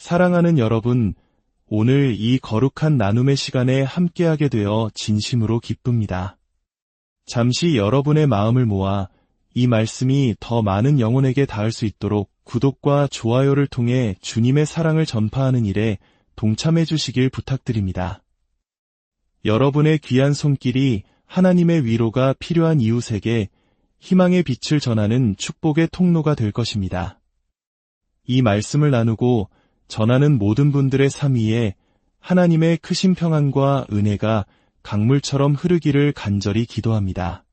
사랑하는 여러분, 오늘 이 거룩한 나눔의 시간에 함께하게 되어 진심으로 기쁩니다. 잠시 여러분의 마음을 모아 이 말씀이 더 많은 영혼에게 닿을 수 있도록 구독과 좋아요를 통해 주님의 사랑을 전파하는 일에 동참해 주시길 부탁드립니다. 여러분의 귀한 손길이 하나님의 위로가 필요한 이웃에게 희망의 빛을 전하는 축복의 통로가 될 것입니다. 이 말씀을 나누고 전하는 모든 분들의 삶 위에 하나님의 크신 평안과 은혜가 강물처럼 흐르기를 간절히 기도합니다.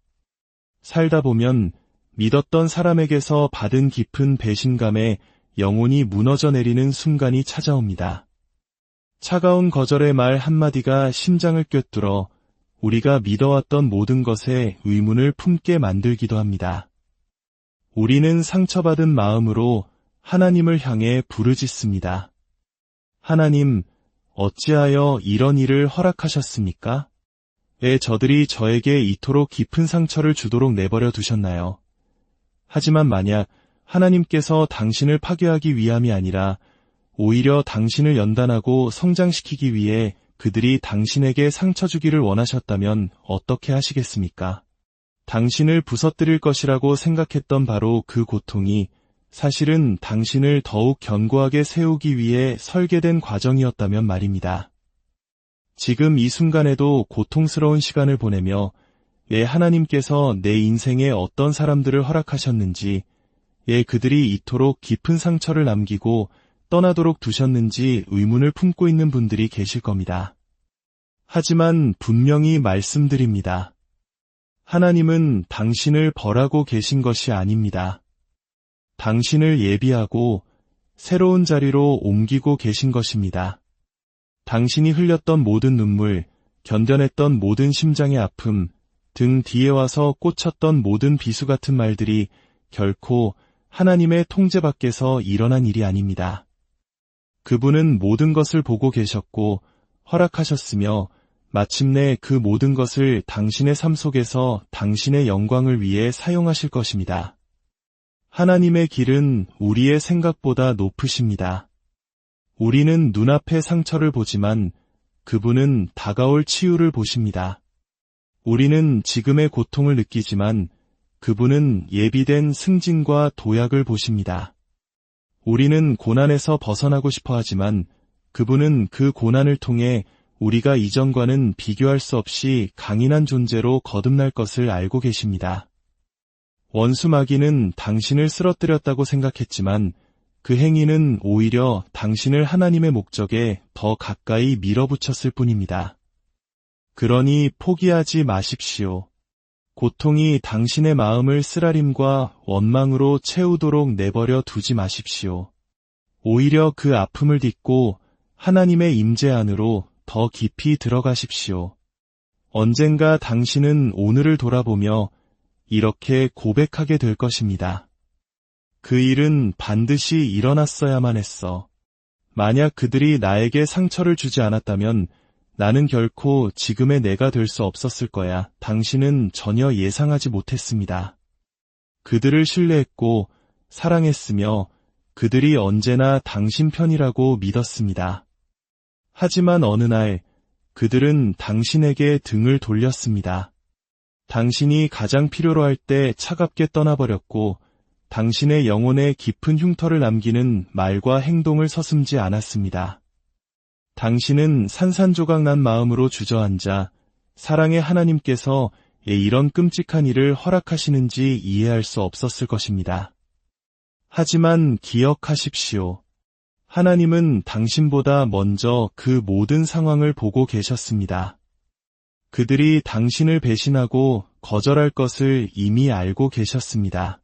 살다 보면 믿었던 사람에게서 받은 깊은 배신감에 영혼이 무너져 내리는 순간이 찾아옵니다. 차가운 거절의 말 한마디가 심장을 꿰뚫어 우리가 믿어왔던 모든 것에 의문을 품게 만들기도 합니다. 우리는 상처받은 마음으로 하나님을 향해 부르짖습니다. 하나님, 어찌하여 이런 일을 허락하셨습니까? 왜 저들이 저에게 이토록 깊은 상처를 주도록 내버려 두셨나요? 하지만 만약 하나님께서 당신을 파괴하기 위함이 아니라 오히려 당신을 연단하고 성장시키기 위해 그들이 당신에게 상처 주기를 원하셨다면 어떻게 하시겠습니까? 당신을 부서뜨릴 것이라고 생각했던 바로 그 고통이 사실은 당신을 더욱 견고하게 세우기 위해 설계된 과정이었다면 말입니다. 지금 이 순간에도 고통스러운 시간을 보내며 왜 하나님께서 내 인생에 어떤 사람들을 허락하셨는지, 왜 그들이 이토록 깊은 상처를 남기고 떠나도록 두셨는지 의문을 품고 있는 분들이 계실 겁니다. 하지만 분명히 말씀드립니다. 하나님은 당신을 벌하고 계신 것이 아닙니다. 당신을 예비하고 새로운 자리로 옮기고 계신 것입니다. 당신이 흘렸던 모든 눈물, 견뎌냈던 모든 심장의 아픔, 등 뒤에 와서 꽂혔던 모든 비수 같은 말들이 결코 하나님의 통제 밖에서 일어난 일이 아닙니다. 그분은 모든 것을 보고 계셨고 허락하셨으며 마침내 그 모든 것을 당신의 삶 속에서 당신의 영광을 위해 사용하실 것입니다. 하나님의 길은 우리의 생각보다 높으십니다. 우리는 눈앞의 상처를 보지만 그분은 다가올 치유를 보십니다. 우리는 지금의 고통을 느끼지만 그분은 예비된 승진과 도약을 보십니다. 우리는 고난에서 벗어나고 싶어 하지만 그분은 그 고난을 통해 우리가 이전과는 비교할 수 없이 강인한 존재로 거듭날 것을 알고 계십니다. 원수 마귀는 당신을 쓰러뜨렸다고 생각했지만 그 행위는 오히려 당신을 하나님의 목적에 더 가까이 밀어붙였을 뿐입니다. 그러니 포기하지 마십시오. 고통이 당신의 마음을 쓰라림과 원망으로 채우도록 내버려 두지 마십시오. 오히려 그 아픔을 딛고 하나님의 임재 안으로 더 깊이 들어가십시오. 언젠가 당신은 오늘을 돌아보며 이렇게 고백하게 될 것입니다. 그 일은 반드시 일어났어야만 했어. 만약 그들이 나에게 상처를 주지 않았다면 나는 결코 지금의 내가 될 수 없었을 거야. 당신은 전혀 예상하지 못했습니다. 그들을 신뢰했고 사랑했으며 그들이 언제나 당신 편이라고 믿었습니다. 하지만 어느 날 그들은 당신에게 등을 돌렸습니다. 당신이 가장 필요로 할 때 차갑게 떠나버렸고 당신의 영혼에 깊은 흉터를 남기는 말과 행동을 서슴지 않았습니다. 당신은 산산조각난 마음으로 주저앉아 사랑의 하나님께서 왜 이런 끔찍한 일을 허락하시는지 이해할 수 없었을 것입니다. 하지만 기억하십시오. 하나님은 당신보다 먼저 그 모든 상황을 보고 계셨습니다. 그들이 당신을 배신하고 거절할 것을 이미 알고 계셨습니다.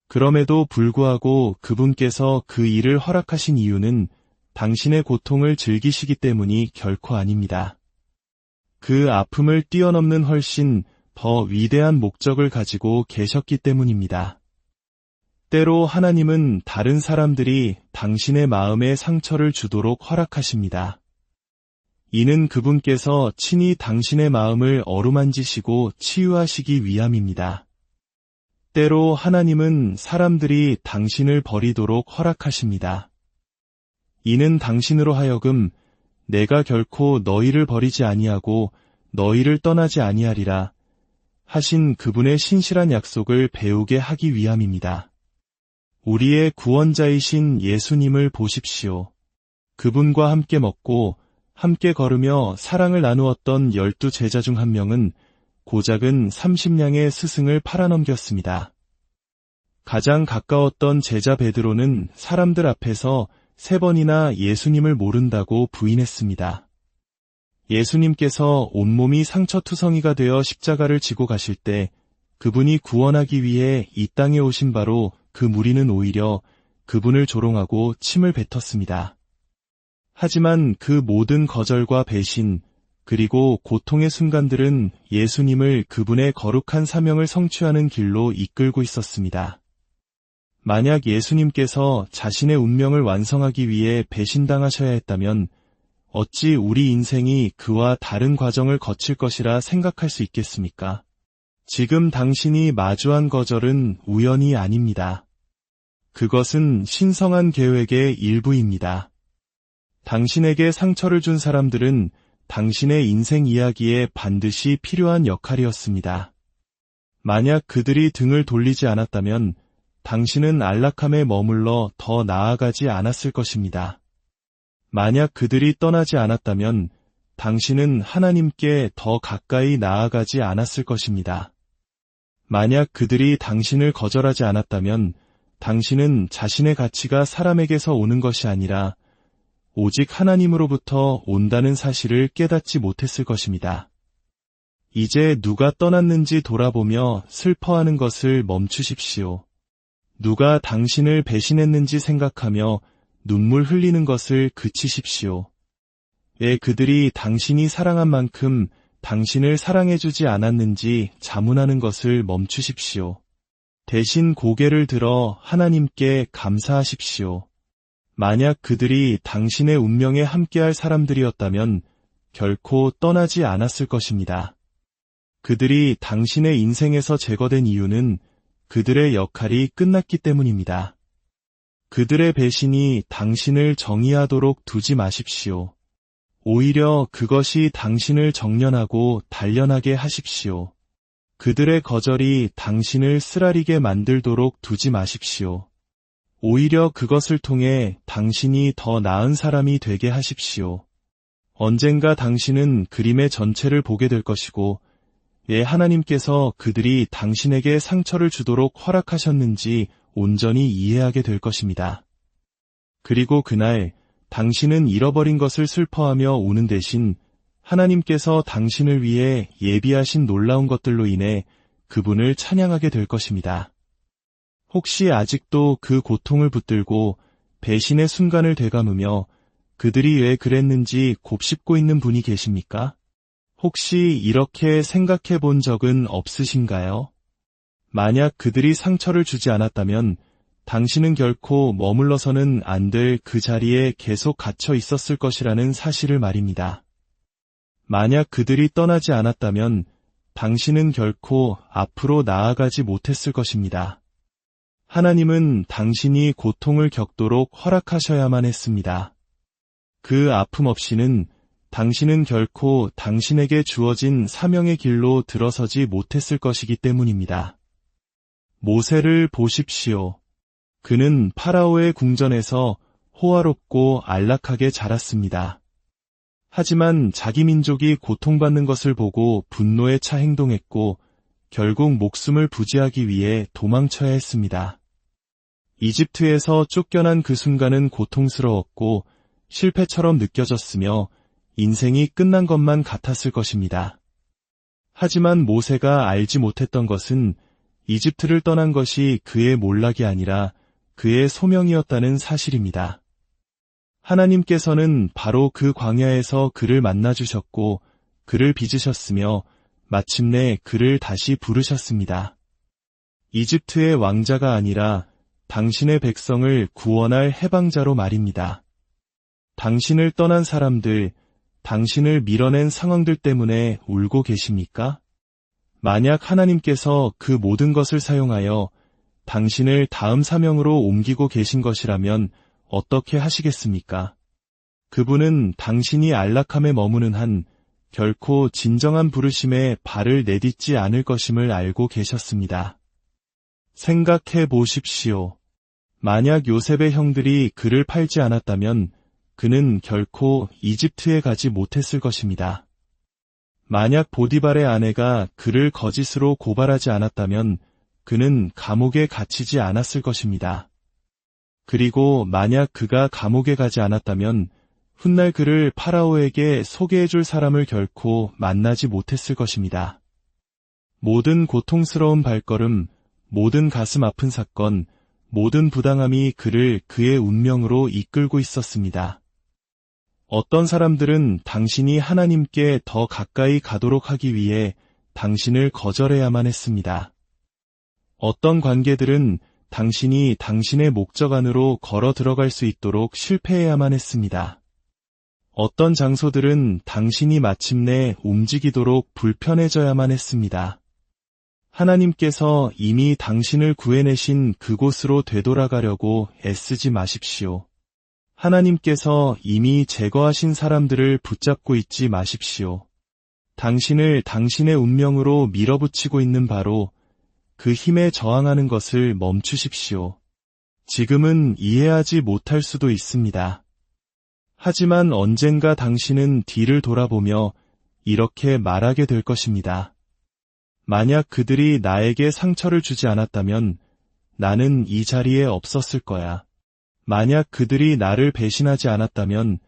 그럼에도 불구하고 그분께서 그 일을 허락하신 이유는 당신의 고통을 즐기시기 때문이 결코 아닙니다. 그 아픔을 뛰어넘는 훨씬 더 위대한 목적을 가지고 계셨기 때문입니다. 때로 하나님은 다른 사람들이 당신의 마음에 상처를 주도록 허락하십니다. 이는 그분께서 친히 당신의 마음을 어루만지시고 치유하시기 위함입니다. 때로 하나님은 사람들이 당신을 버리도록 허락하십니다. 이는 당신으로 하여금 내가 결코 너희를 버리지 아니하고 너희를 떠나지 아니하리라 하신 그분의 신실한 약속을 배우게 하기 위함입니다. 우리의 구원자이신 예수님을 보십시오. 그분과 함께 먹고 함께 걸으며 사랑을 나누었던 12 제자 중 한 명은 고작은 30냥의 스승을 팔아넘겼습니다. 가장 가까웠던 제자 베드로는 사람들 앞에서 3번이나 예수님을 모른다고 부인했습니다. 예수님께서 온몸이 상처투성이가 되어 십자가를 지고 가실 때 그분이 구원하기 위해 이 땅에 오신 바로 그 무리는 오히려 그분을 조롱하고 침을 뱉었습니다. 하지만 그 모든 거절과 배신, 그리고 고통의 순간들은 예수님을 그분의 거룩한 사명을 성취하는 길로 이끌고 있었습니다. 만약 예수님께서 자신의 운명을 완성하기 위해 배신당하셔야 했다면 어찌 우리 인생이 그와 다른 과정을 거칠 것이라 생각할 수 있겠습니까? 지금 당신이 마주한 거절은 우연이 아닙니다. 그것은 신성한 계획의 일부입니다. 당신에게 상처를 준 사람들은 당신의 인생 이야기에 반드시 필요한 역할이었습니다. 만약 그들이 등을 돌리지 않았다면 당신은 안락함에 머물러 더 나아가지 않았을 것입니다. 만약 그들이 떠나지 않았다면 당신은 하나님께 더 가까이 나아가지 않았을 것입니다. 만약 그들이 당신을 거절하지 않았다면 당신은 자신의 가치가 사람에게서 오는 것이 아니라 오직 하나님으로부터 온다는 사실을 깨닫지 못했을 것입니다. 이제 누가 떠났는지 돌아보며 슬퍼하는 것을 멈추십시오. 누가 당신을 배신했는지 생각하며 눈물 흘리는 것을 그치십시오. 왜 그들이 당신이 사랑한 만큼 당신을 사랑해주지 않았는지 자문하는 것을 멈추십시오. 대신 고개를 들어 하나님께 감사하십시오. 만약 그들이 당신의 운명에 함께할 사람들이었다면 결코 떠나지 않았을 것입니다. 그들이 당신의 인생에서 제거된 이유는 그들의 역할이 끝났기 때문입니다. 그들의 배신이 당신을 정의하도록 두지 마십시오. 오히려 그것이 당신을 정련하고 단련하게 하십시오. 그들의 거절이 당신을 쓰라리게 만들도록 두지 마십시오. 오히려 그것을 통해 당신이 더 나은 사람이 되게 하십시오. 언젠가 당신은 그림의 전체를 보게 될 것이고 왜 하나님께서 그들이 당신에게 상처를 주도록 허락하셨는지 온전히 이해하게 될 것입니다. 그리고 그날 당신은 잃어버린 것을 슬퍼하며 우는 대신 하나님께서 당신을 위해 예비하신 놀라운 것들로 인해 그분을 찬양하게 될 것입니다. 혹시 아직도 그 고통을 붙들고 배신의 순간을 되감으며 그들이 왜 그랬는지 곱씹고 있는 분이 계십니까? 혹시 이렇게 생각해 본 적은 없으신가요? 만약 그들이 상처를 주지 않았다면 당신은 결코 머물러서는 안 될 그 자리에 계속 갇혀 있었을 것이라는 사실을 말입니다. 만약 그들이 떠나지 않았다면 당신은 결코 앞으로 나아가지 못했을 것입니다. 하나님은 당신이 고통을 겪도록 허락하셔야만 했습니다. 그 아픔 없이는 당신은 결코 당신에게 주어진 사명의 길로 들어서지 못했을 것이기 때문입니다. 모세를 보십시오. 그는 파라오의 궁전에서 호화롭고 안락하게 자랐습니다. 하지만 자기 민족이 고통받는 것을 보고 분노에 차 행동했고 결국 목숨을 부지하기 위해 도망쳐야 했습니다. 이집트에서 쫓겨난 그 순간은 고통스러웠고 실패처럼 느껴졌으며 인생이 끝난 것만 같았을 것입니다. 하지만 모세가 알지 못했던 것은 이집트를 떠난 것이 그의 몰락이 아니라 그의 소명이었다는 사실입니다. 하나님께서는 바로 그 광야에서 그를 만나주셨고 그를 빚으셨으며 마침내 그를 다시 부르셨습니다. 이집트의 왕자가 아니라 당신의 백성을 구원할 해방자로 말입니다. 당신을 떠난 사람들, 당신을 밀어낸 상황들 때문에 울고 계십니까? 만약 하나님께서 그 모든 것을 사용하여 당신을 다음 사명으로 옮기고 계신 것이라면 어떻게 하시겠습니까? 그분은 당신이 안락함에 머무는 한 결코 진정한 부르심에 발을 내딛지 않을 것임을 알고 계셨습니다. 생각해 보십시오. 만약 요셉의 형들이 그를 팔지 않았다면 그는 결코 이집트에 가지 못했을 것입니다. 만약 보디발의 아내가 그를 거짓으로 고발하지 않았다면 그는 감옥에 갇히지 않았을 것입니다. 그리고 만약 그가 감옥에 가지 않았다면 훗날 그를 파라오에게 소개해줄 사람을 결코 만나지 못했을 것입니다. 모든 고통스러운 발걸음, 모든 가슴 아픈 사건, 모든 부당함이 그를 그의 운명으로 이끌고 있었습니다. 어떤 사람들은 당신이 하나님께 더 가까이 가도록 하기 위해 당신을 거절해야만 했습니다. 어떤 관계들은 당신이 당신의 목적 안으로 걸어 들어갈 수 있도록 실패해야만 했습니다. 어떤 장소들은 당신이 마침내 움직이도록 불편해져야만 했습니다. 하나님께서 이미 당신을 구해내신 그곳으로 되돌아가려고 애쓰지 마십시오. 하나님께서 이미 제거하신 사람들을 붙잡고 있지 마십시오. 당신을 당신의 운명으로 밀어붙이고 있는 바로 그 힘에 저항하는 것을 멈추십시오. 지금은 이해하지 못할 수도 있습니다. 하지만 언젠가 당신은 뒤를 돌아보며 이렇게 말하게 될 것입니다. 만약 그들이 나에게 상처를 주지 않았다면 나는 이 자리에 없었을 거야. 만약 그들이 나를 배신하지 않았다면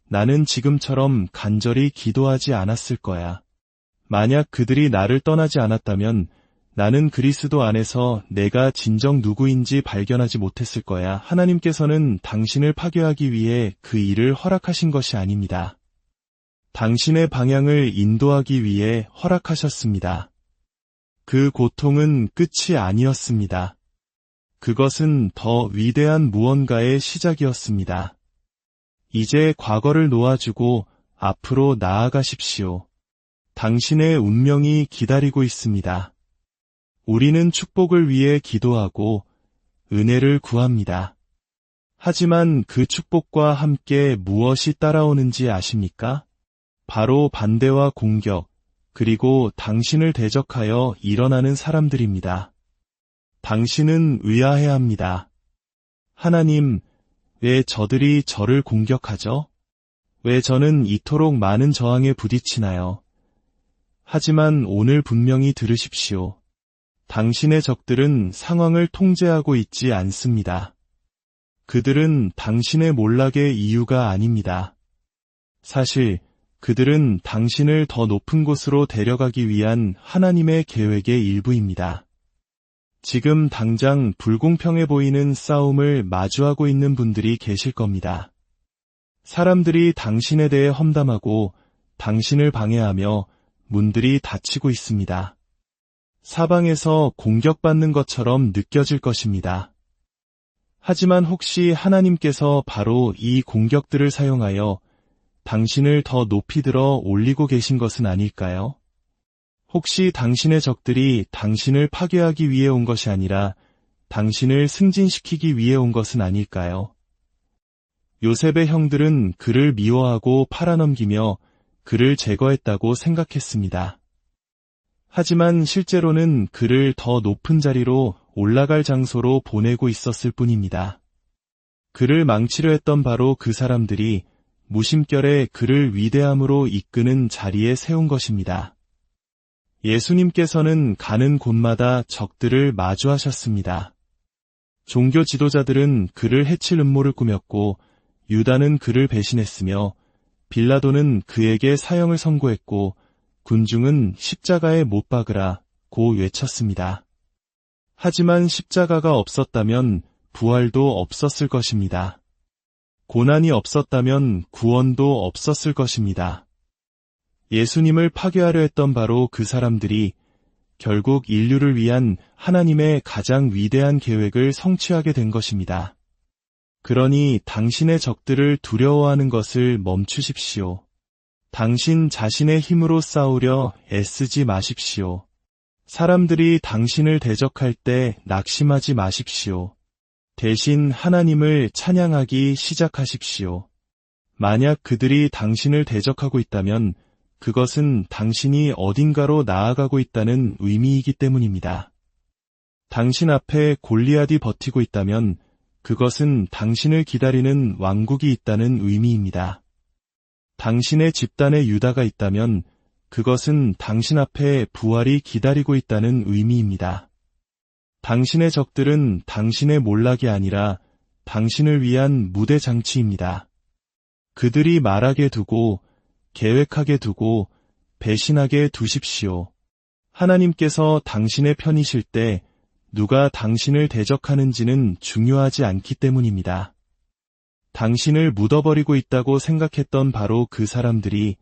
나는 지금처럼 간절히 기도하지 않았을 거야. 만약 그들이 나를 떠나지 않았다면 나는 그리스도 안에서 내가 진정 누구인지 발견하지 못했을 거야. 하나님께서는 당신을 파괴하기 위해 그 일을 허락하신 것이 아닙니다. 당신의 방향을 인도하기 위해 허락하셨습니다. 그 고통은 끝이 아니었습니다. 그것은 더 위대한 무언가의 시작이었습니다. 이제 과거를 놓아주고 앞으로 나아가십시오. 당신의 운명이 기다리고 있습니다. 우리는 축복을 위해 기도하고 은혜를 구합니다. 하지만 그 축복과 함께 무엇이 따라오는지 아십니까? 바로 반대와 공격, 그리고 당신을 대적하여 일어나는 사람들입니다. 당신은 의아해합니다. 하나님, 왜 저들이 저를 공격하죠? 왜 저는 이토록 많은 저항에 부딪히나요? 하지만 오늘 분명히 들으십시오. 당신의 적들은 상황을 통제하고 있지 않습니다. 그들은 당신의 몰락의 이유가 아닙니다. 사실 그들은 당신을 더 높은 곳으로 데려가기 위한 하나님의 계획의 일부입니다. 지금 당장 불공평해 보이는 싸움을 마주하고 있는 분들이 계실 겁니다. 사람들이 당신에 대해 험담하고 당신을 방해하며 문들이 닫히고 있습니다. 사방에서 공격받는 것처럼 느껴질 것입니다. 하지만 혹시 하나님께서 바로 이 공격들을 사용하여 당신을 더 높이 들어 올리고 계신 것은 아닐까요? 혹시 당신의 적들이 당신을 파괴하기 위해 온 것이 아니라 당신을 승진시키기 위해 온 것은 아닐까요? 요셉의 형들은 그를 미워하고 팔아넘기며 그를 제거했다고 생각했습니다. 하지만 실제로는 그를 더 높은 자리로 올라갈 장소로 보내고 있었을 뿐입니다. 그를 망치려 했던 바로 그 사람들이 무심결에 그를 위대함으로 이끄는 자리에 세운 것입니다. 예수님께서는 가는 곳마다 적들을 마주하셨습니다. 종교 지도자들은 그를 해칠 음모를 꾸몄고 유다는 그를 배신했으며 빌라도는 그에게 사형을 선고했고 군중은 십자가에 못 박으라 고 외쳤습니다. 하지만 십자가가 없었다면 부활도 없었을 것입니다. 고난이 없었다면 구원도 없었을 것입니다. 예수님을 파괴하려 했던 바로 그 사람들이 결국 인류를 위한 하나님의 가장 위대한 계획을 성취하게 된 것입니다. 그러니 당신의 적들을 두려워하는 것을 멈추십시오. 당신 자신의 힘으로 싸우려 애쓰지 마십시오. 사람들이 당신을 대적할 때 낙심하지 마십시오. 대신 하나님을 찬양하기 시작하십시오. 만약 그들이 당신을 대적하고 있다면 그것은 당신이 어딘가로 나아가고 있다는 의미이기 때문입니다. 당신 앞에 골리앗이 버티고 있다면 그것은 당신을 기다리는 왕국이 있다는 의미입니다. 당신의 집단에 유다가 있다면 그것은 당신 앞에 부활이 기다리고 있다는 의미입니다. 당신의 적들은 당신의 몰락이 아니라 당신을 위한 무대 장치입니다. 그들이 말하게 두고 계획하게 두고 배신하게 두십시오. 하나님께서 당신의 편이실 때 누가 당신을 대적하는지는 중요하지 않기 때문입니다. 당신을 묻어버리고 있다고 생각했던 바로 그 사람들이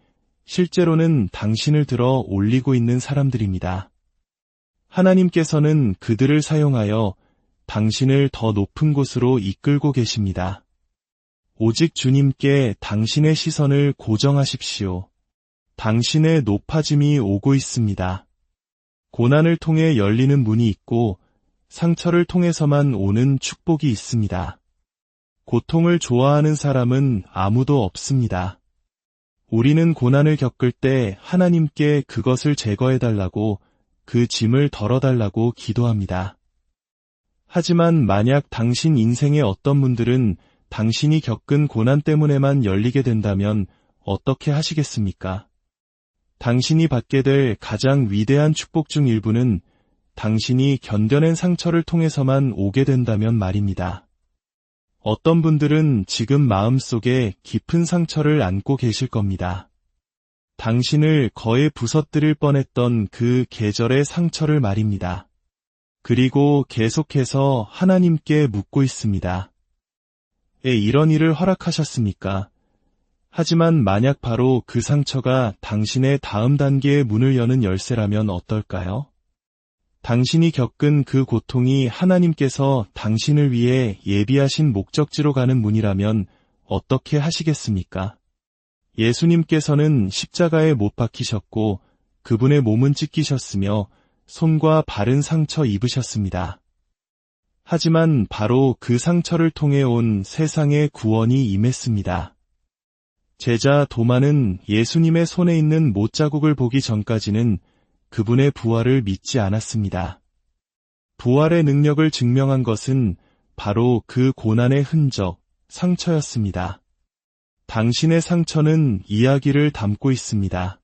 실제로는 당신을 들어 올리고 있는 사람들입니다. 하나님께서는 그들을 사용하여 당신을 더 높은 곳으로 이끌고 계십니다. 오직 주님께 당신의 시선을 고정하십시오. 당신의 높아짐이 오고 있습니다. 고난을 통해 열리는 문이 있고 상처를 통해서만 오는 축복이 있습니다. 고통을 좋아하는 사람은 아무도 없습니다. 우리는 고난을 겪을 때 하나님께 그것을 제거해달라고 그 짐을 덜어달라고 기도합니다. 하지만 만약 당신 인생의 어떤 문들은 당신이 겪은 고난 때문에만 열리게 된다면 어떻게 하시겠습니까? 당신이 받게 될 가장 위대한 축복 중 일부는 당신이 견뎌낸 상처를 통해서만 오게 된다면 말입니다. 어떤 분들은 지금 마음속에 깊은 상처를 안고 계실 겁니다. 당신을 거의 부서뜨릴 뻔했던 그 계절의 상처를 말입니다. 그리고 계속해서 하나님께 묻고 있습니다. 왜 이런 일을 허락하셨습니까? 하지만 만약 바로 그 상처가 당신의 다음 단계의 문을 여는 열쇠라면 어떨까요? 당신이 겪은 그 고통이 하나님께서 당신을 위해 예비하신 목적지로 가는 문이라면 어떻게 하시겠습니까? 예수님께서는 십자가에 못 박히셨고 그분의 몸은 찢기셨으며 손과 발은 상처 입으셨습니다. 하지만 바로 그 상처를 통해 온 세상의 구원이 임했습니다. 제자 도마는 예수님의 손에 있는 못자국을 보기 전까지는 그분의 부활을 믿지 않았습니다. 부활의 능력을 증명한 것은 바로 그 고난의 흔적, 상처였습니다. 당신의 상처는 이야기를 담고 있습니다.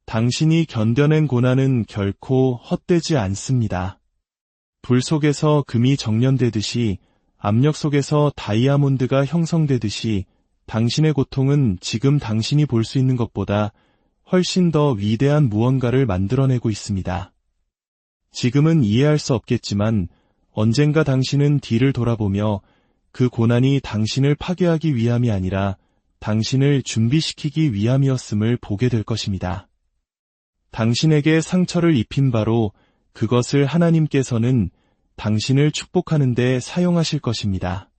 당신이 견뎌낸 고난은 결코 헛되지 않습니다. 불 속에서 금이 정련되듯이 압력 속에서 다이아몬드가 형성되듯이 당신의 고통은 지금 당신이 볼 수 있는 것보다 훨씬 더 위대한 무언가를 만들어내고 있습니다. 지금은 이해할 수 없겠지만 언젠가 당신은 뒤를 돌아보며 그 고난이 당신을 파괴하기 위함이 아니라 당신을 준비시키기 위함이었음을 보게 될 것입니다. 당신에게 상처를 입힌 바로 그것을 하나님께서는 당신을 축복하는 데 사용하실 것입니다.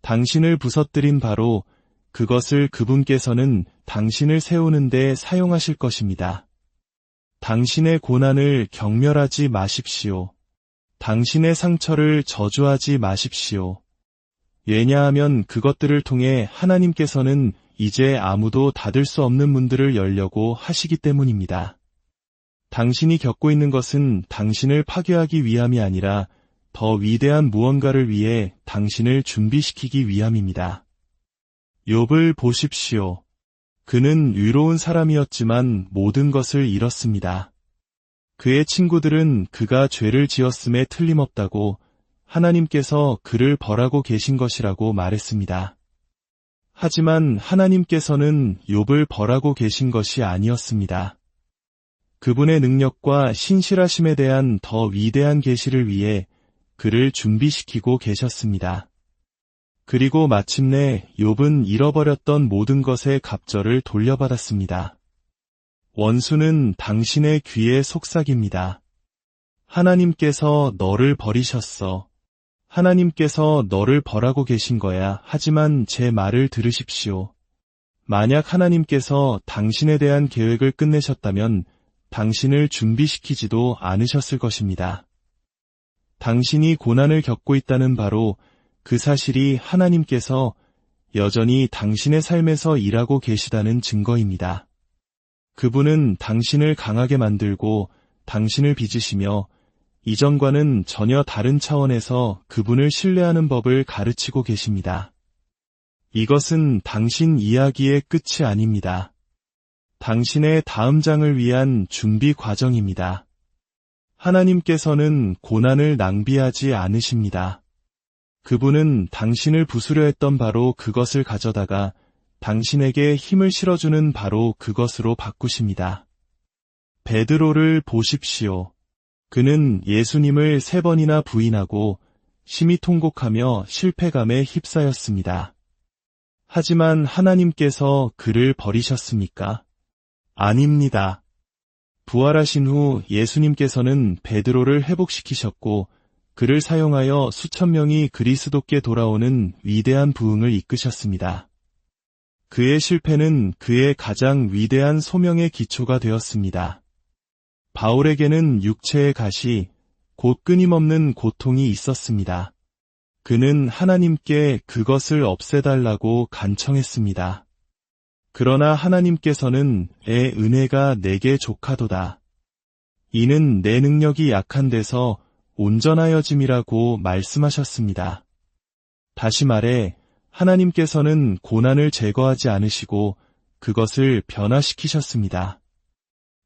당신을 부서뜨린 바로 그것을 그분께서는 당신을 세우는 데 사용하실 것입니다. 당신의 고난을 경멸하지 마십시오. 당신의 상처를 저주하지 마십시오. 왜냐하면 그것들을 통해 하나님께서는 이제 아무도 닫을 수 없는 문들을 열려고 하시기 때문입니다. 당신이 겪고 있는 것은 당신을 파괴하기 위함이 아니라 더 위대한 무언가를 위해 당신을 준비시키기 위함입니다. 욥을 보십시오. 그는 의로운 사람이었지만 모든 것을 잃었습니다. 그의 친구들은 그가 죄를 지었음에 틀림없다고 하나님께서 그를 벌하고 계신 것이라고 말했습니다. 하지만 하나님께서는 욥을 벌하고 계신 것이 아니었습니다. 그분의 능력과 신실하심에 대한 더 위대한 계시를 위해 그를 준비시키고 계셨습니다. 그리고 마침내 욥은 잃어버렸던 모든 것의 갑절을 돌려받았습니다. 원수는 당신의 귀에 속삭입니다. 하나님께서 너를 버리셨어. 하나님께서 너를 벌하고 계신 거야. 하지만 제 말을 들으십시오. 만약 하나님께서 당신에 대한 계획을 끝내셨다면 당신을 준비시키지도 않으셨을 것입니다. 당신이 고난을 겪고 있다는 바로 그 사실이 하나님께서 여전히 당신의 삶에서 일하고 계시다는 증거입니다. 그분은 당신을 강하게 만들고 당신을 빚으시며 이전과는 전혀 다른 차원에서 그분을 신뢰하는 법을 가르치고 계십니다. 이것은 당신 이야기의 끝이 아닙니다. 당신의 다음 장을 위한 준비 과정입니다. 하나님께서는 고난을 낭비하지 않으십니다. 그분은 당신을 부수려 했던 바로 그것을 가져다가 당신에게 힘을 실어주는 바로 그것으로 바꾸십니다. 베드로를 보십시오. 그는 예수님을 3번이나 부인하고 심히 통곡하며 실패감에 휩싸였습니다. 하지만 하나님께서 그를 버리셨습니까? 아닙니다. 부활하신 후 예수님께서는 베드로를 회복시키셨고 그를 사용하여 수천 명이 그리스도께 돌아오는 위대한 부흥을 이끄셨습니다. 그의 실패는 그의 가장 위대한 소명의 기초가 되었습니다. 바울에게는 육체의 가시, 곧 끊임없는 고통이 있었습니다. 그는 하나님께 그것을 없애달라고 간청했습니다. 그러나 하나님께서는 내 은혜가 내게 족하도다. 이는 내 능력이 약한 데서 온전하여짐이라고 말씀하셨습니다. 다시 말해 하나님께서는 고난을 제거하지 않으시고 그것을 변화시키셨습니다.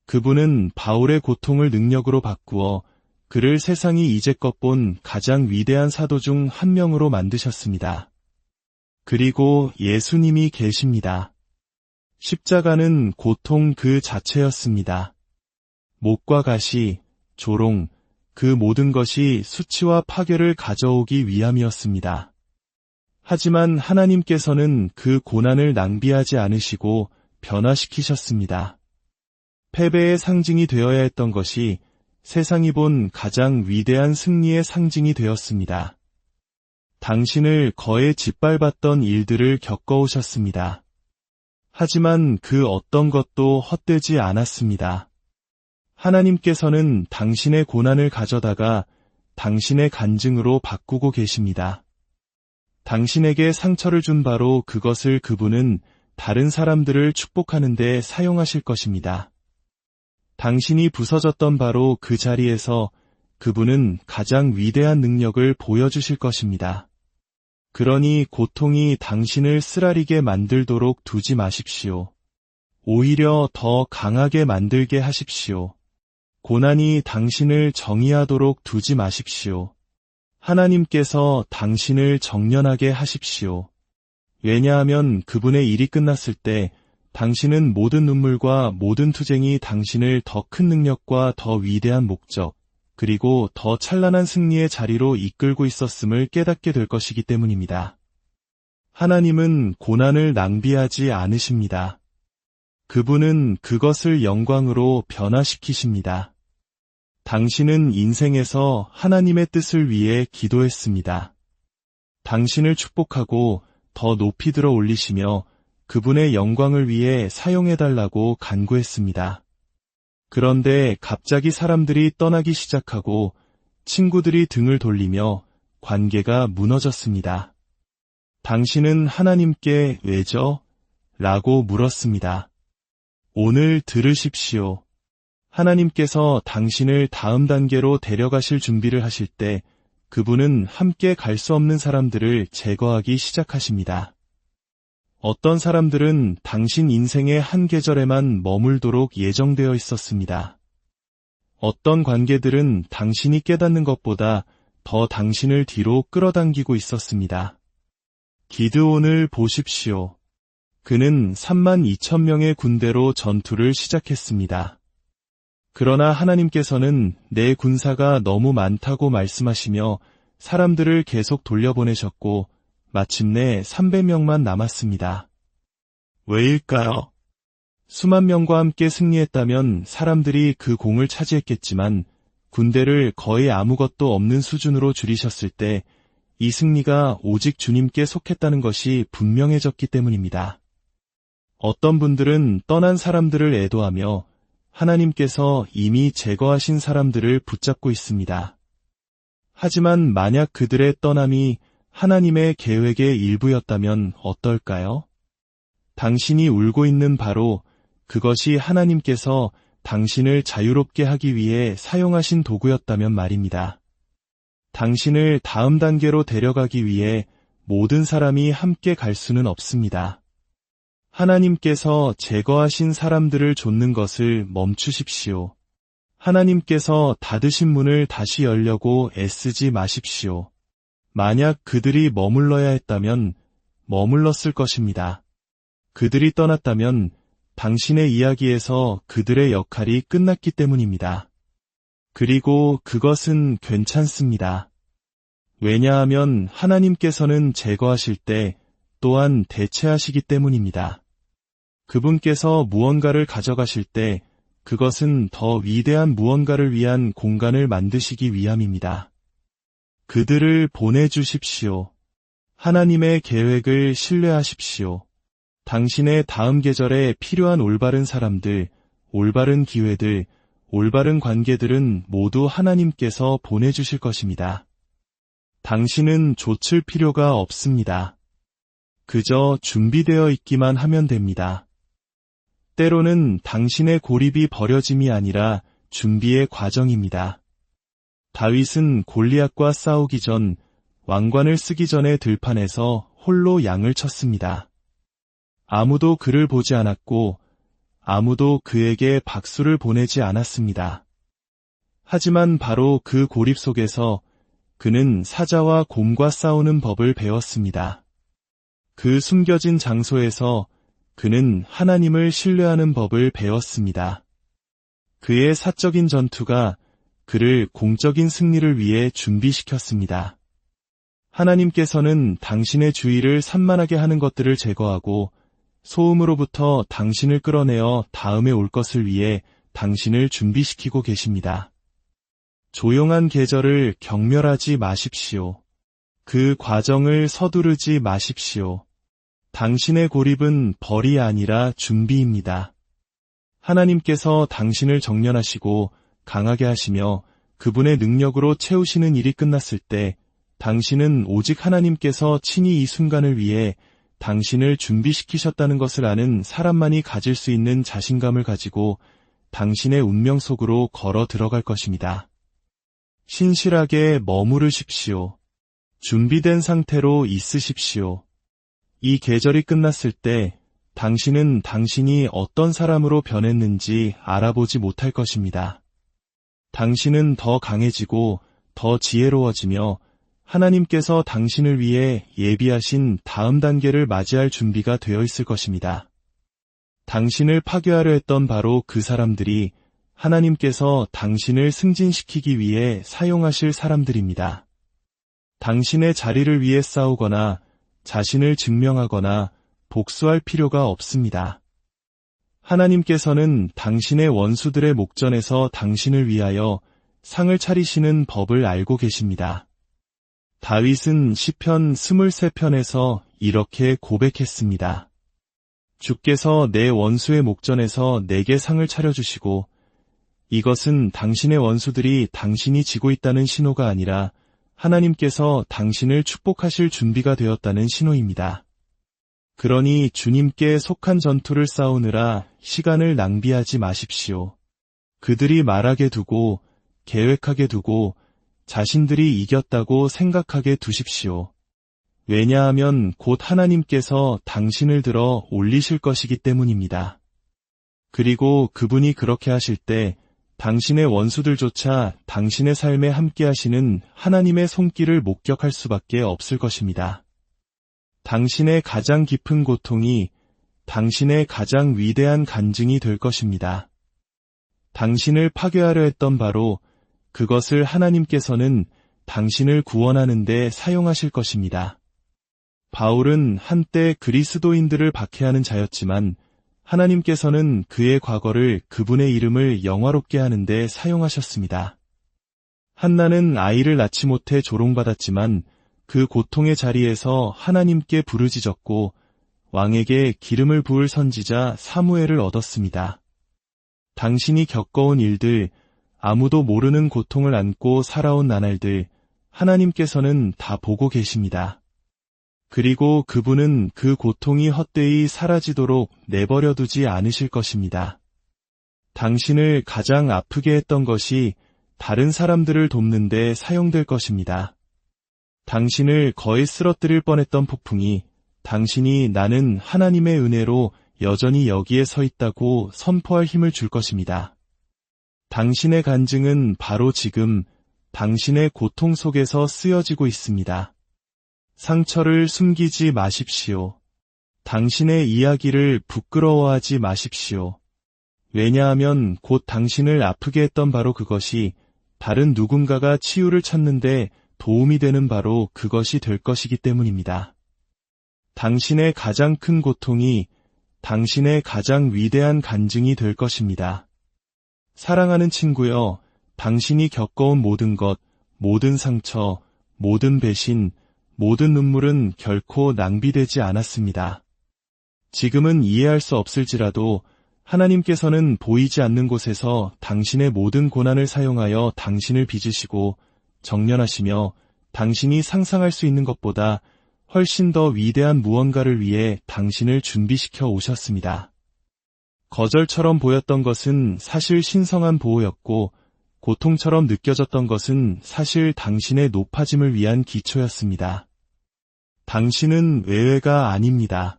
그분은 바울의 고통을 능력으로 바꾸어 그를 세상이 이제껏 본 가장 위대한 사도 중 한 명으로 만드셨습니다. 그리고 예수님이 계십니다. 십자가는 고통 그 자체였습니다. 목과 가시, 조롱, 그 모든 것이 수치와 파괴를 가져오기 위함이었습니다. 하지만 하나님께서는 그 고난을 낭비하지 않으시고 변화시키셨습니다. 패배의 상징이 되어야 했던 것이 세상이 본 가장 위대한 승리의 상징이 되었습니다. 당신을 거에 짓밟았던 일들을 겪어오셨습니다. 하지만 그 어떤 것도 헛되지 않았습니다. 하나님께서는 당신의 고난을 가져다가 당신의 간증으로 바꾸고 계십니다. 당신에게 상처를 준 바로 그것을 그분은 다른 사람들을 축복하는 데 사용하실 것입니다. 당신이 부서졌던 바로 그 자리에서 그분은 가장 위대한 능력을 보여주실 것입니다. 그러니 고통이 당신을 쓰라리게 만들도록 두지 마십시오. 오히려 더 강하게 만들게 하십시오. 고난이 당신을 정의하도록 두지 마십시오. 하나님께서 당신을 정련하게 하십시오. 왜냐하면 그분의 일이 끝났을 때 당신은 모든 눈물과 모든 투쟁이 당신을 더 큰 능력과 더 위대한 목적, 그리고 더 찬란한 승리의 자리로 이끌고 있었음을 깨닫게 될 것이기 때문입니다. 하나님은 고난을 낭비하지 않으십니다. 그분은 그것을 영광으로 변화시키십니다. 당신은 인생에서 하나님의 뜻을 위해 기도했습니다. 당신을 축복하고 더 높이 들어 올리시며 그분의 영광을 위해 사용해달라고 간구했습니다. 그런데 갑자기 사람들이 떠나기 시작하고 친구들이 등을 돌리며 관계가 무너졌습니다. 당신은 하나님께 왜죠? 라고 물었습니다. 오늘 들으십시오. 하나님께서 당신을 다음 단계로 데려가실 준비를 하실 때 그분은 함께 갈 수 없는 사람들을 제거하기 시작하십니다. 어떤 사람들은 당신 인생의 한 계절에만 머물도록 예정되어 있었습니다. 어떤 관계들은 당신이 깨닫는 것보다 더 당신을 뒤로 끌어당기고 있었습니다. 기드온을 보십시오. 그는 32,000명의 군대로 전투를 시작했습니다. 그러나 하나님께서는 내 군사가 너무 많다고 말씀하시며 사람들을 계속 돌려보내셨고 마침내 300명만 남았습니다. 왜일까요? 수만 명과 함께 승리했다면 사람들이 그 공을 차지했겠지만 군대를 거의 아무것도 없는 수준으로 줄이셨을 때 이 승리가 오직 주님께 속했다는 것이 분명해졌기 때문입니다. 어떤 분들은 떠난 사람들을 애도하며 하나님께서 이미 제거하신 사람들을 붙잡고 있습니다. 하지만 만약 그들의 떠남이 하나님의 계획의 일부였다면 어떨까요? 당신이 울고 있는 바로 그것이 하나님께서 당신을 자유롭게 하기 위해 사용하신 도구였다면 말입니다. 당신을 다음 단계로 데려가기 위해 모든 사람이 함께 갈 수는 없습니다. 하나님께서 제거하신 사람들을 좇는 것을 멈추십시오. 하나님께서 닫으신 문을 다시 열려고 애쓰지 마십시오. 만약 그들이 머물러야 했다면 머물렀을 것입니다. 그들이 떠났다면 당신의 이야기에서 그들의 역할이 끝났기 때문입니다. 그리고 그것은 괜찮습니다. 왜냐하면 하나님께서는 제거하실 때 또한 대체하시기 때문입니다. 그분께서 무언가를 가져가실 때 그것은 더 위대한 무언가를 위한 공간을 만드시기 위함입니다. 그들을 보내주십시오. 하나님의 계획을 신뢰하십시오. 당신의 다음 계절에 필요한 올바른 사람들, 올바른 기회들, 올바른 관계들은 모두 하나님께서 보내주실 것입니다. 당신은 좇을 필요가 없습니다. 그저 준비되어 있기만 하면 됩니다. 때로는 당신의 고립이 버려짐이 아니라 준비의 과정입니다. 다윗은 골리앗과 싸우기 전 왕관을 쓰기 전에 들판에서 홀로 양을 쳤습니다. 아무도 그를 보지 않았고 아무도 그에게 박수를 보내지 않았습니다. 하지만 바로 그 고립 속에서 그는 사자와 곰과 싸우는 법을 배웠습니다. 그 숨겨진 장소에서 그는 하나님을 신뢰하는 법을 배웠습니다. 그의 사적인 전투가 그를 공적인 승리를 위해 준비시켰습니다. 하나님께서는 당신의 주의를 산만하게 하는 것들을 제거하고 소음으로부터 당신을 끌어내어 다음에 올 것을 위해 당신을 준비시키고 계십니다. 조용한 계절을 경멸하지 마십시오. 그 과정을 서두르지 마십시오. 당신의 고립은 벌이 아니라 준비입니다. 하나님께서 당신을 정련하시고 강하게 하시며 그분의 능력으로 채우시는 일이 끝났을 때 당신은 오직 하나님께서 친히 이 순간을 위해 당신을 준비시키셨다는 것을 아는 사람만이 가질 수 있는 자신감을 가지고 당신의 운명 속으로 걸어 들어갈 것입니다. 신실하게 머무르십시오. 준비된 상태로 있으십시오. 이 계절이 끝났을 때 당신은 당신이 어떤 사람으로 변했는지 알아보지 못할 것입니다. 당신은 더 강해지고 더 지혜로워지며 하나님께서 당신을 위해 예비하신 다음 단계를 맞이할 준비가 되어 있을 것입니다. 당신을 파괴하려 했던 바로 그 사람들이 하나님께서 당신을 승진시키기 위해 사용하실 사람들입니다. 당신의 자리를 위해 싸우거나 자신을 증명하거나 복수할 필요가 없습니다. 하나님께서는 당신의 원수들의 목전에서 당신을 위하여 상을 차리시는 법을 알고 계십니다. 다윗은 시편 23편에서 이렇게 고백했습니다. 주께서 내 원수의 목전에서 내게 상을 차려주시고 이것은 당신의 원수들이 당신이 지고 있다는 신호가 아니라 하나님께서 당신을 축복하실 준비가 되었다는 신호입니다. 그러니 주님께 속한 전투를 싸우느라 시간을 낭비하지 마십시오. 그들이 말하게 두고 계획하게 두고 자신들이 이겼다고 생각하게 두십시오. 왜냐하면 곧 하나님께서 당신을 들어 올리실 것이기 때문입니다. 그리고 그분이 그렇게 하실 때 당신의 원수들조차 당신의 삶에 함께 하시는 하나님의 손길을 목격할 수밖에 없을 것입니다. 당신의 가장 깊은 고통이 당신의 가장 위대한 간증이 될 것입니다. 당신을 파괴하려 했던 바로 그것을 하나님께서는 당신을 구원하는 데 사용하실 것입니다. 바울은 한때 그리스도인들을 박해하는 자였지만 하나님께서는 그의 과거를 그분의 이름을 영화롭게 하는 데 사용하셨습니다. 한나는 아이를 낳지 못해 조롱받았지만 그 고통의 자리에서 하나님께 부르짖었고 왕에게 기름을 부을 선지자 사무엘을 얻었습니다. 당신이 겪어온 일들, 아무도 모르는 고통을 안고 살아온 나날들, 하나님께서는 다 보고 계십니다. 그리고 그분은 그 고통이 헛되이 사라지도록 내버려 두지 않으실 것입니다. 당신을 가장 아프게 했던 것이 다른 사람들을 돕는 데 사용될 것입니다. 당신을 거의 쓰러뜨릴 뻔했던 폭풍이 당신이 나는 하나님의 은혜로 여전히 여기에 서 있다고 선포할 힘을 줄 것입니다. 당신의 간증은 바로 지금 당신의 고통 속에서 쓰여지고 있습니다. 상처를 숨기지 마십시오. 당신의 이야기를 부끄러워하지 마십시오. 왜냐하면 곧 당신을 아프게 했던 바로 그것이 다른 누군가가 치유를 찾는데 도움이 되는 바로 그것이 될 것이기 때문입니다. 당신의 가장 큰 고통이 당신의 가장 위대한 간증이 될 것입니다. 사랑하는 친구여, 당신이 겪어온 모든 것, 모든 상처, 모든 배신, 모든 눈물은 결코 낭비되지 않았습니다. 지금은 이해할 수 없을지라도 하나님께서는 보이지 않는 곳에서 당신의 모든 고난을 사용하여 당신을 빚으시고 정련하시며 당신이 상상할 수 있는 것보다 훨씬 더 위대한 무언가를 위해 당신을 준비시켜 오셨습니다. 거절처럼 보였던 것은 사실 신성한 보호였고 고통처럼 느껴졌던 것은 사실 당신의 높아짐을 위한 기초였습니다. 당신은 외회가 아닙니다.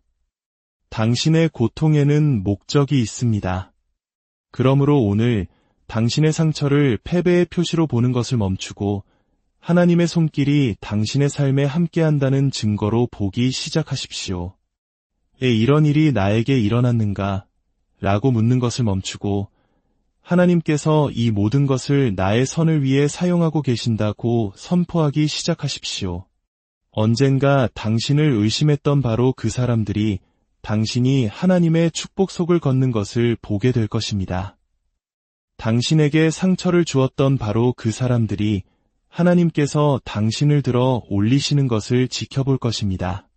당신의 고통에는 목적이 있습니다. 그러므로 오늘 당신의 상처를 패배의 표시로 보는 것을 멈추고 하나님의 손길이 당신의 삶에 함께한다는 증거로 보기 시작하십시오. 왜 이런 일이 나에게 일어났는가? 라고 묻는 것을 멈추고 하나님께서 이 모든 것을 나의 선을 위해 사용하고 계신다고 선포하기 시작하십시오. 언젠가 당신을 의심했던 바로 그 사람들이 당신이 하나님의 축복 속을 걷는 것을 보게 될 것입니다. 당신에게 상처를 주었던 바로 그 사람들이 하나님께서 당신을 들어 올리시는 것을 지켜볼 것입니다.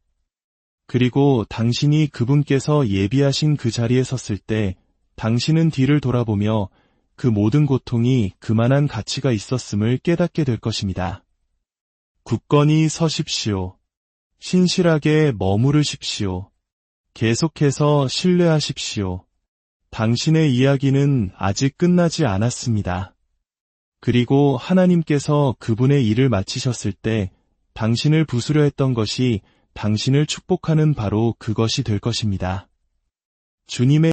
그리고 당신이 그분께서 예비하신 그 자리에 섰을 때 당신은 뒤를 돌아보며 그 모든 고통이 그만한 가치가 있었음을 깨닫게 될 것입니다. 굳건히 서십시오. 신실하게 머무르십시오. 계속해서 신뢰하십시오. 당신의 이야기는 아직 끝나지 않았습니다. 그리고 하나님께서 그분의 일을 마치셨을 때 당신을 부수려 했던 것이 당신을 축복하는 바로 그것이 될 것입니다. 주님의